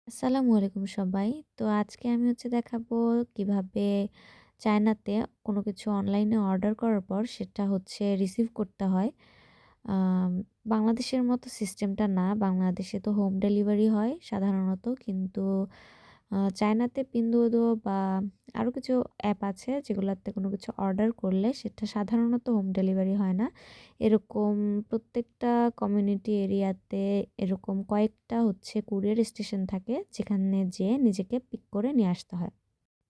আসসালামু আলাইকুম সবাই। তো আজকে আমি দেখাবো কিভাবে চায়নাতে কোনো কিছু অনলাইনে অর্ডার করার পর সেটা রিসিভ করতে হয়। আম বাংলাদেশের মতো সিস্টেমটা না। বাংলাদেশে তো হোম ডেলিভারি হয় সাধারণত। কিন্তু চায়নাতে পিনডোডো বা আরও কিছু অ্যাপ আছে যেগুলাতে কোনো কিছু অর্ডার করলে সেটা সাধারণত হোম ডেলিভারি হয় না। এরকম প্রত্যেকটা কমিউনিটি এরিয়াতে এরকম কয়েকটা কুরিয়ার স্টেশন থাকে যেখানে যেয়ে নিজেকে পিক করে নিয়ে আসতে হয়।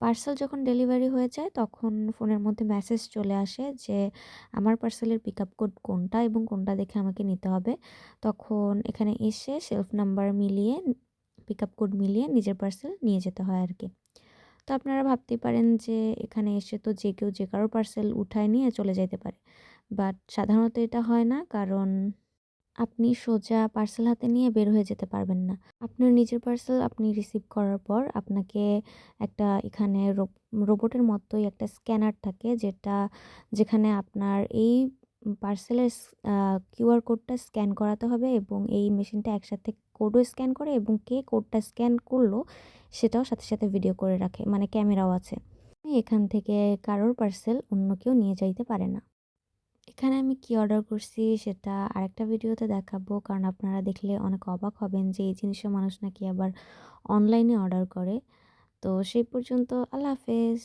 পার্সেল যখন ডেলিভারি হয়ে যায় তখন ফোনের মধ্যে মেসেজ চলে আসে যে আমার পার্সেলের পিকআপ কোড কোনটা এবং কোনটা দেখে আমাকে নিতে হবে। তখন এখানে এসে সেলফ নাম্বার মিলিয়ে পিকআপ কোড মিলিয়ে নিজের পার্সেল নিয়ে যেতে হয় আরকি। তো আপনারা ভাবতেই পারেন যে এখানে এসে তো যে কেউ যে কারো পার্সেল উঠায় নিয়ে চলে যাইতে পারে। বাট সাধারণত এটা হয় না, কারণ আপনি সোজা পার্সেল হাতে নিয়ে বের হয়ে যেতে পারবেন না। আপনার নিজের পার্সেল আপনি রিসিভ করার পর আপনাকে একটা এখানে রোবটের মতোই একটা স্ক্যানার থাকে যেখানে আপনার এই পার্সেলের কিউআর কোডটা স্ক্যান করাতে হবে এবং এই মেশিনটা একসাথে কোডও স্ক্যান করে এবং কে কোডটা স্ক্যান করলো সেটাও সাথে, সাথে ভিডিও করে রাখে। মানে ক্যামেরাও আছে। এখান থেকে কারোর পার্সেল অন্য কেউ নিয়ে যাইতে পারে না। এখানে আমি কি অর্ডার করছি সেটা আরেকটা ভিডিওতে দেখাবো। কারণ আপনারা দেখলে অনেক অবাক হবেন যে এই জিনিসও মানুষ নাকি আবার অনলাইনে অর্ডার করে। তো সেই পর্যন্ত আল্লাহ হাফেজ।